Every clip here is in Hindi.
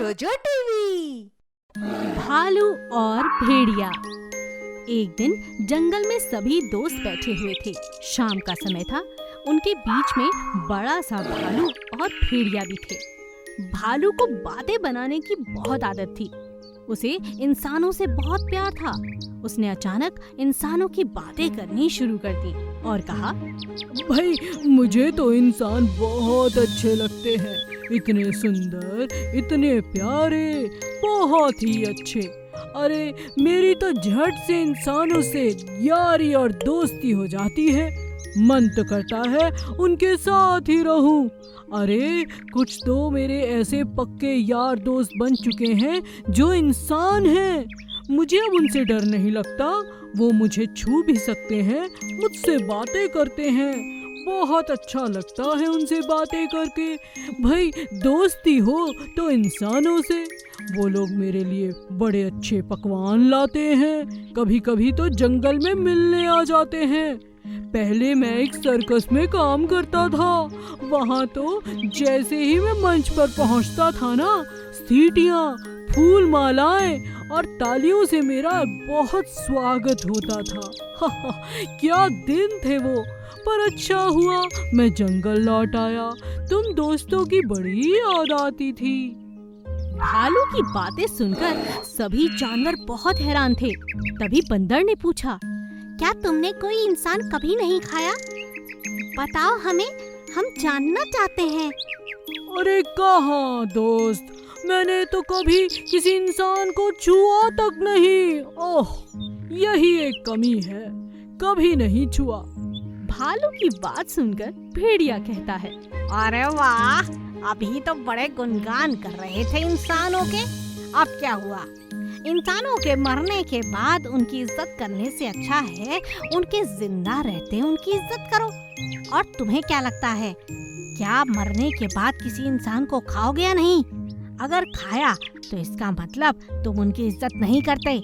जोजो टीवी। भालू और भेड़िया। एक दिन जंगल में सभी दोस्त बैठे हुए थे। शाम का समय था। उनके बीच में बड़ा सा भालू और भेड़िया भी थे। भालू को बातें बनाने की बहुत आदत थी। उसे इंसानों से बहुत प्यार था। उसने अचानक इंसानों की बातें करनी शुरू कर दी और कहा, भाई मुझे तो इंसान बहुत अच्छे लगते हैं। इतने सुंदर, इतने प्यारे, बहुत ही अच्छे। अरे मेरी तो झट से इंसानों से यारी और दोस्ती हो जाती है। मन तो करता है उनके साथ ही रहूं। अरे कुछ तो मेरे ऐसे पक्के यार दोस्त बन चुके हैं जो इंसान हैं। मुझे अब उनसे डर नहीं लगता। वो मुझे छू भी सकते हैं, मुझसे बातें करते हैं। बहुत अच्छा लगता है उनसे बातें करके। भाई दोस्ती हो तो इंसानों से। वो लोग मेरे लिए बड़े अच्छे पकवान लाते हैं। कभी कभी तो जंगल में मिलने आ जाते हैं। पहले मैं एक सर्कस में काम करता था। वहाँ तो जैसे ही मैं मंच पर पहुँचता था ना, सीटियाँ, फूल मालाएं और तालियों से मेरा बहुत स्वागत होता था। क्या दिन थे वो। पर अच्छा हुआ मैं जंगल लौट आया। तुम दोस्तों की बड़ी याद आती थी। भालू की बातें सुनकर सभी जानवर बहुत हैरान थे। तभी बंदर ने पूछा, क्या तुमने कोई इंसान कभी नहीं खाया? बताओ हमें, हम जानना चाहते हैं। अरे कहाँ दोस्त, मैंने तो कभी किसी इंसान को छुआ तक नहीं। ओह, यही एक कमी है, कभी नहीं छुआ। भालू की बात सुनकर भेड़िया कहता है, अरे वाह, अभी तो बड़े गुणगान कर रहे थे इंसानों के। अब क्या हुआ? इंसानों के मरने के बाद उनकी इज्जत करने से अच्छा है उनके जिंदा रहते उनकी इज्जत करो। और तुम्हें क्या लगता है, क्या मरने के बाद किसी इंसान को खाओगे या नहीं? अगर खाया तो इसका मतलब तुम उनकी इज्जत नहीं करते,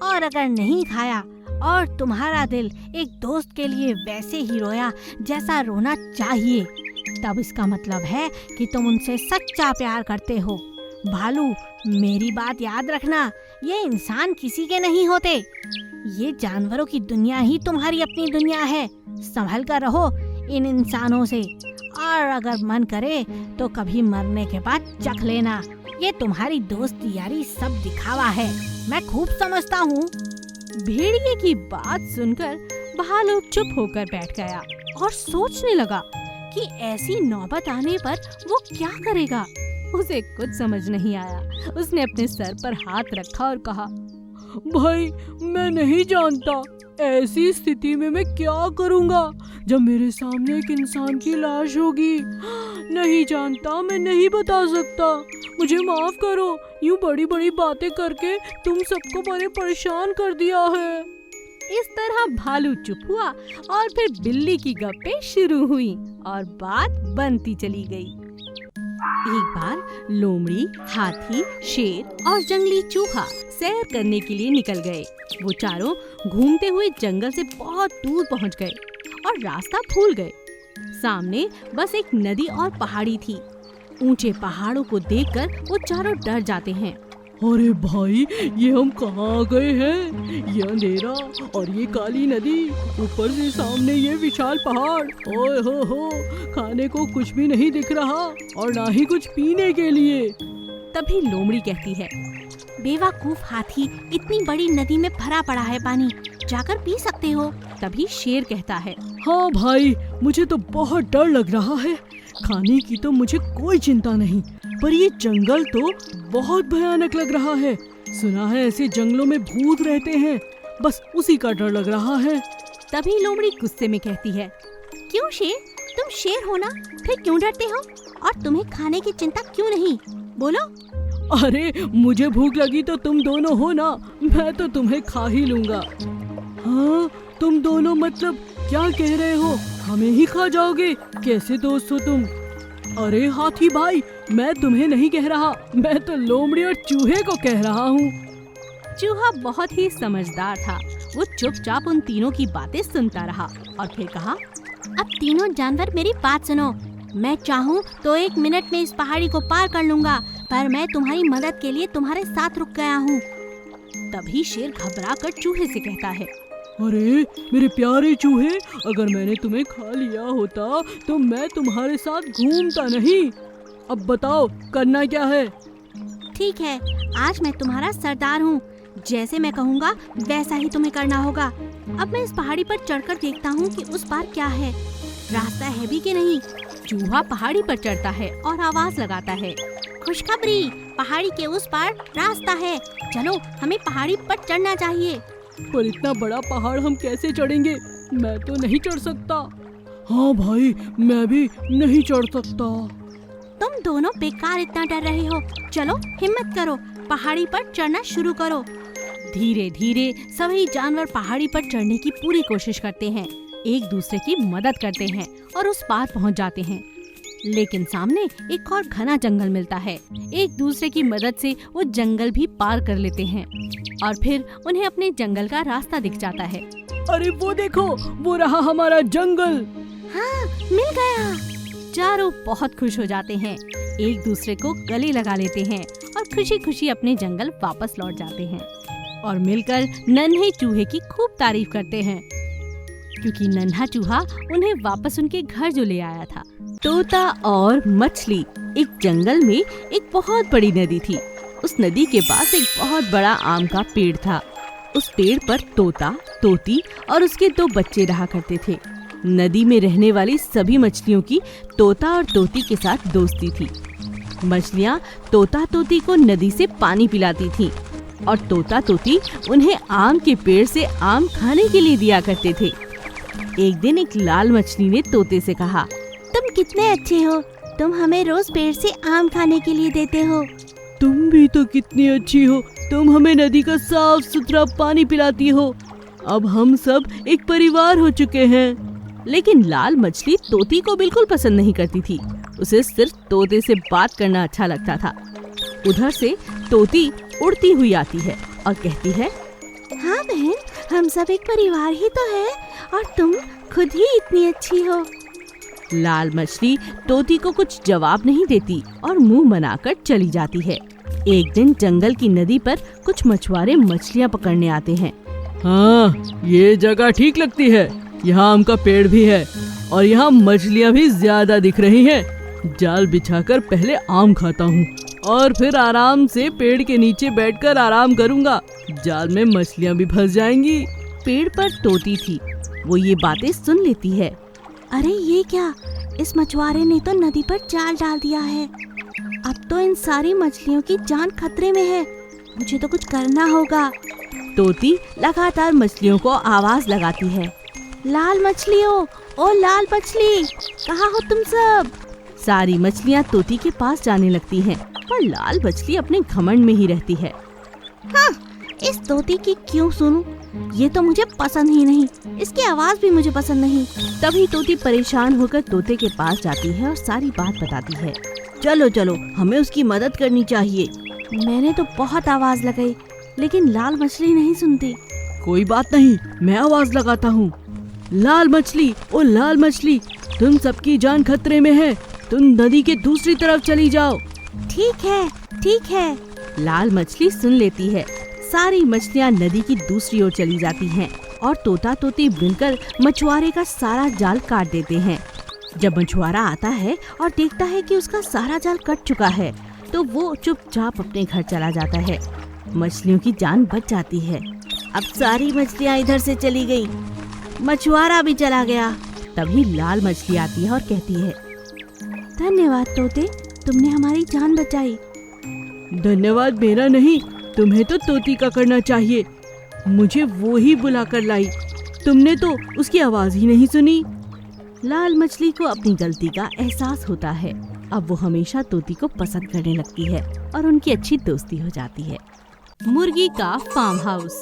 और अगर नहीं खाया और तुम्हारा दिल एक दोस्त के लिए वैसे ही रोया जैसा रोना चाहिए, तब इसका मतलब है कि तुम उनसे सच्चा प्यार करते हो। भालू, मेरी बात याद रखना, ये इंसान किसी के नहीं होते। ये जानवरों की दुनिया ही तुम्हारी अपनी दुनिया है। संभल कर रहो इन इंसानों से, और अगर मन करे तो कभी मरने के बाद चख लेना। ये तुम्हारी दोस्ती यारी सब दिखावा है, मैं खूब समझता हूँ। भेड़िए की बात सुनकर भालू चुप होकर बैठ गया और सोचने लगा कि ऐसी नौबत आने पर वो क्या करेगा। उसे कुछ समझ नहीं आया। उसने अपने सर पर हाथ रखा और कहा, भाई मैं नहीं जानता ऐसी स्थिति में मैं क्या करूँगा जब मेरे सामने एक इंसान की लाश होगी। नहीं जानता, मैं नहीं बता सकता। मुझे माफ करो, यूं बड़ी बड़ी बातें करके तुम सबको बड़े परेशान कर दिया है। इस तरह भालू चुप हुआ और फिर बिल्ली की गप्पें शुरू हुई और बात बनती चली गई। एक बार लोमड़ी, हाथी, शेर और जंगली चूहा सैर करने के लिए निकल गए। वो चारों घूमते हुए जंगल से बहुत दूर पहुंच गए और रास्ता भूल गए। सामने बस एक नदी और पहाड़ी थी। ऊंचे पहाड़ों को देखकर वो चारों डर जाते हैं। अरे भाई, ये हम कहाँ आ गए हैं? ये अंधेरा और ये काली नदी, ऊपर से सामने ये विशाल पहाड़। ओए हो, खाने को कुछ भी नहीं दिख रहा और ना ही कुछ पीने के लिए। तभी लोमड़ी कहती है, बेवकूफ हाथी, इतनी बड़ी नदी में भरा पड़ा है पानी, जाकर पी सकते हो। तभी शेर कहता है, हाँ भाई, मुझे तो बहुत डर लग रहा है। खाने की तो मुझे कोई चिंता नहीं, पर ये जंगल तो बहुत भयानक लग रहा है। सुना है ऐसे जंगलों में भूत रहते हैं, बस उसी का डर लग रहा है। तभी लोमड़ी गुस्से में कहती है, क्यों शेर, तुम शेर हो ना, फिर क्यों डरते हो? और तुम्हें खाने की चिंता क्यों नहीं? बोलो। अरे मुझे भूख लगी तो तुम दोनों हो ना, मैं तो तुम्हें खा ही लूंगा। हाँ, तुम दोनों मतलब क्या कह रहे हो? हमें ही खा जाओगे? कैसे दोस्त हो तुम? अरे हाथी भाई, मैं तुम्हें नहीं कह रहा, मैं तो लोमड़ी और चूहे को कह रहा हूँ। चूहा बहुत ही समझदार था। वो चुपचाप उन तीनों की बातें सुनता रहा और फिर कहा, अब तीनों जानवर मेरी बात सुनो। मैं चाहूँ तो 1 मिनट में इस पहाड़ी को पार कर लूंगा, पर मैं तुम्हारी मदद के लिए तुम्हारे साथ रुक गया हूँ। तभी शेर घबराकर चूहे से कहता है, अरे मेरे प्यारे चूहे, अगर मैंने तुम्हें खा लिया होता तो मैं तुम्हारे साथ घूमता नहीं। अब बताओ करना क्या है? ठीक है, आज मैं तुम्हारा सरदार हूँ। जैसे मैं कहूँगा वैसा ही तुम्हें करना होगा। अब मैं इस पहाड़ी पर चढ़कर देखता हूँ कि उस पार क्या है, रास्ता है भी कि नहीं। चूहा पहाड़ी पर चढ़ता है और आवाज लगाता है, खुशखबरी, पहाड़ी के उस पार रास्ता है। चलो, हमें पहाड़ी पर चढ़ना चाहिए। पर इतना बड़ा पहाड़ हम कैसे चढ़ेंगे? मैं तो नहीं चढ़ सकता। हाँ भाई, मैं भी नहीं चढ़ सकता। तुम दोनों बेकार इतना डर रहे हो। चलो हिम्मत करो, पहाड़ी पर चढ़ना शुरू करो। धीरे धीरे सभी जानवर पहाड़ी पर चढ़ने की पूरी कोशिश करते हैं, एक दूसरे की मदद करते हैं और उस पार पहुंच जाते हैं। लेकिन सामने एक और घना जंगल मिलता है। एक दूसरे की मदद से वो जंगल भी पार कर लेते हैं और फिर उन्हें अपने जंगल का रास्ता दिख जाता है। अरे वो देखो, वो रहा हमारा जंगल। हाँ, मिल गया। चारों बहुत खुश हो जाते हैं, एक दूसरे को गले लगा लेते हैं और खुशी खुशी अपने जंगल वापस लौट जाते हैं और मिलकर नन्हे चूहे की खूब तारीफ करते हैं, क्योंकि नन्हा चूहा उन्हें वापस उनके घर जो ले आया था। तोता और मछली। एक जंगल में एक बहुत बड़ी नदी थी। उस नदी के पास एक बहुत बड़ा आम का पेड़ था। उस पेड़ पर तोता, तोती और उसके 2 बच्चे रहा करते थे। नदी में रहने वाली सभी मछलियों की तोता और तोती के साथ दोस्ती थी। मछलियाँ तोता तोती को नदी से पानी पिलाती थीं और तोता तोती उन्हें आम के पेड़ से आम खाने के लिए दिया करते थे। एक दिन एक लाल मछली ने तोते से कहा, तुम कितने अच्छे हो, तुम हमें रोज पेड़ से आम खाने के लिए देते हो। तुम भी तो कितनी अच्छी हो, तुम हमें नदी का साफ सुथरा पानी पिलाती हो। अब हम सब एक परिवार हो चुके हैं। लेकिन लाल मछली तोती को बिल्कुल पसंद नहीं करती थी। उसे सिर्फ तोते से बात करना अच्छा लगता था। उधर से तोती उड़ती हुई आती है और कहती है, हाँ बहन, हम सब एक परिवार ही तो है और तुम खुद ही इतनी अच्छी हो। लाल मछली तोती को कुछ जवाब नहीं देती और मुंह बनाकर चली जाती है। एक दिन जंगल की नदी पर कुछ मछुआरे मछलियाँ पकड़ने आते हैं। हाँ, ये जगह ठीक लगती है। यहाँ आम का पेड़ भी है और यहाँ मछलियाँ भी ज्यादा दिख रही हैं। जाल बिछाकर पहले आम खाता हूँ और फिर आराम से पेड़ के नीचे बैठकर आराम करूँगा। जाल में मछलियाँ भी फंस जाएंगी। पेड़ पर तोती थी, वो ये बातें सुन लेती है। अरे ये क्या, इस मछुआरे ने तो नदी पर जाल डाल दिया है। अब तो इन सारी मछलियों की जान खतरे में है। मुझे तो कुछ करना होगा। तोती लगातार मछलियों को आवाज लगाती है, लाल मछलियों, ओ लाल मछली, कहाँ हो तुम सब? सारी मछलियाँ तोती के पास जाने लगती हैं, पर लाल मछली अपने घमंड में ही रहती है। हाँ, इस तोती की क्यों सुनूं? ये तो मुझे पसंद ही नहीं, इसकी आवाज भी मुझे पसंद नहीं। तभी तोती परेशान होकर तोते के पास जाती है और सारी बात बताती है। चलो चलो, हमें उसकी मदद करनी चाहिए। मैंने तो बहुत आवाज लगाई, लेकिन लाल मछली नहीं सुनती। कोई बात नहीं, मैं आवाज लगाता हूँ। लाल मछली, ओ लाल मछली, तुम सबकी जान खतरे में है। तुम नदी के दूसरी तरफ चली जाओ। ठीक है, ठीक है। लाल मछली सुन लेती है। सारी मछलियाँ नदी की दूसरी ओर चली जाती हैं और तोता तोती मिलकर मछुआरे का सारा जाल काट देते हैं। जब मछुआरा आता है और देखता है कि उसका सारा जाल कट चुका है, तो वो चुपचाप अपने घर चला जाता है। मछलियों की जान बच जाती है। अब सारी मछलियाँ इधर से चली गई, मछुआरा भी चला गया। तभी लाल मछली आती है और कहती है, धन्यवाद तोते, तुमने हमारी जान बचाई। धन्यवाद मेरा नहीं, तुम्हें तो तोती का करना चाहिए। मुझे वो ही बुला कर लाई, तुमने तो उसकी आवाज ही नहीं सुनी। लाल मछली को अपनी गलती का एहसास होता है। अब वो हमेशा तोती को पसंद करने लगती है और उनकी अच्छी दोस्ती हो जाती है। मुर्गी का फार्म हाउस।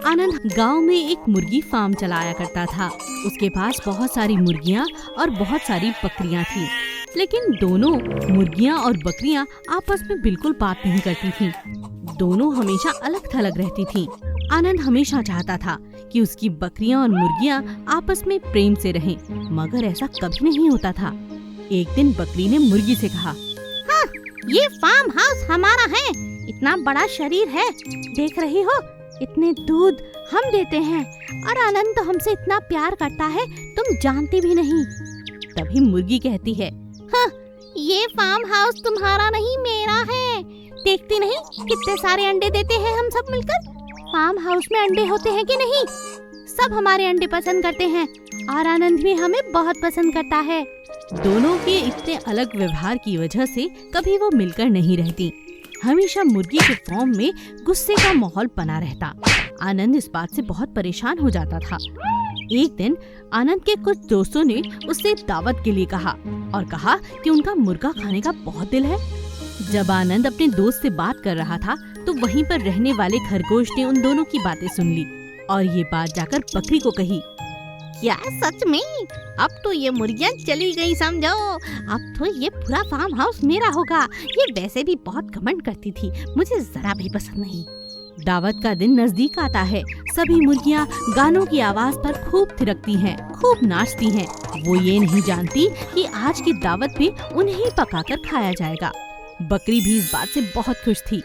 आनंद गांव में एक मुर्गी फार्म चलाया करता था। उसके पास बहुत सारी मुर्गियां और बहुत सारी बकरियां थीं। लेकिन दोनों मुर्गियां और बकरियां आपस में बिल्कुल बात नहीं करती थीं। दोनों हमेशा अलग थलग रहती थीं। आनंद हमेशा चाहता था कि उसकी बकरियां और मुर्गियां आपस में प्रेम से रहें, मगर ऐसा कभी नहीं होता था। एक दिन बकरी ने मुर्गी से कहा, हाँ, ये फार्म हाउस हमारा है। इतना बड़ा शरीर है, देख रही हो, इतने दूध हम देते हैं और आनंद तो हमसे इतना प्यार करता है, तुम जानती भी नहीं। तभी मुर्गी कहती है, हाँ, ये फार्म हाउस तुम्हारा नहीं, मेरा है। देखती नहीं कितने सारे अंडे देते हैं हम सब मिलकर। फार्म हाउस में अंडे होते हैं कि नहीं? सब हमारे अंडे पसंद करते हैं और आनंद भी हमें बहुत पसंद करता है। दोनों के इतने अलग व्यवहार की वजह से कभी वो मिलकर नहीं रहती। हमेशा मुर्गी के फॉर्म में गुस्से का माहौल बना रहता। आनंद इस बात से बहुत परेशान हो जाता था। एक दिन आनंद के कुछ दोस्तों ने उससे दावत के लिए कहा और कहा कि उनका मुर्गा खाने का बहुत दिल है। जब आनंद अपने दोस्त से बात कर रहा था तो वहीं पर रहने वाले खरगोश ने उन दोनों की बातें सुन ली और ये बात जाकर बकरी को कही। क्या सच में? अब तो ये मुर्गियाँ चली गई समझो। अब तो ये पूरा फार्म हाउस मेरा होगा। ये वैसे भी बहुत घमंड करती थी, मुझे जरा भी पसंद नहीं। दावत का दिन नजदीक आता है। सभी मुर्गियाँ गानों की आवाज पर खूब थिरकती हैं, खूब नाचती हैं। वो ये नहीं जानती कि आज की दावत भी उन्हें ही पकाकर खाया जाएगा। बकरी भी इस बात से बहुत खुश थी।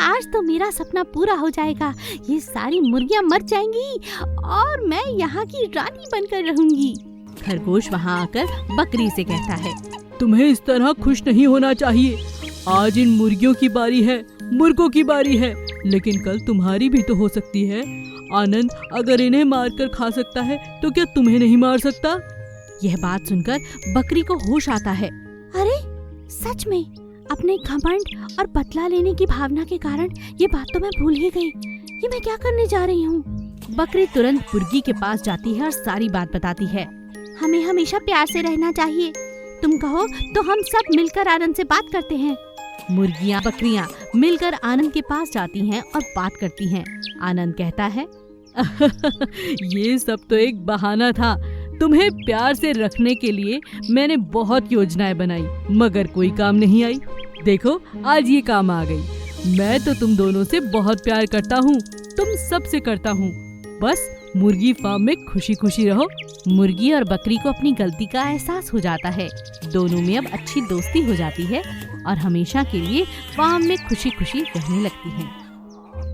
आज तो मेरा सपना पूरा हो जाएगा। ये सारी मुर्गियाँ मर जाएंगी और मैं यहाँ की रानी बनकर रहूंगी। खरगोश वहाँ आकर बकरी से कहता है, तुम्हें इस तरह खुश नहीं होना चाहिए। आज इन मुर्गियों की बारी है, मुर्गों की बारी है, लेकिन कल तुम्हारी भी तो हो सकती है। आनंद अगर इन्हें मारकर खा सकता है तो क्या तुम्हें नहीं मार सकता? यह बात सुनकर बकरी को होश आता है। अरे सच में, अपने घमंड और बदला लेने की भावना के कारण ये बात तो मैं भूल ही गई। ये मैं क्या करने जा रही हूँ? बकरी तुरंत मुर्गी के पास जाती है और सारी बात बताती है। हमें हमेशा प्यार से रहना चाहिए। तुम कहो तो हम सब मिलकर आनंद से बात करते हैं। मुर्गियाँ बकरियाँ मिलकर आनंद के पास जाती हैं और बात करती हैं। आनंद कहता है, ये सब तो एक बहाना था। तुम्हें प्यार से रखने के लिए मैंने बहुत योजनाएं बनाई, मगर कोई काम नहीं आई। देखो आज ये काम आ गई। मैं तो तुम दोनों से बहुत प्यार करता हूँ, तुम सबसे करता हूँ। बस मुर्गी फार्म में खुशी खुशी रहो। मुर्गी और बकरी को अपनी गलती का एहसास हो जाता है। दोनों में अब अच्छी दोस्ती हो जाती है और हमेशा के लिए फार्म में खुशी खुशी रहने लगती हैं।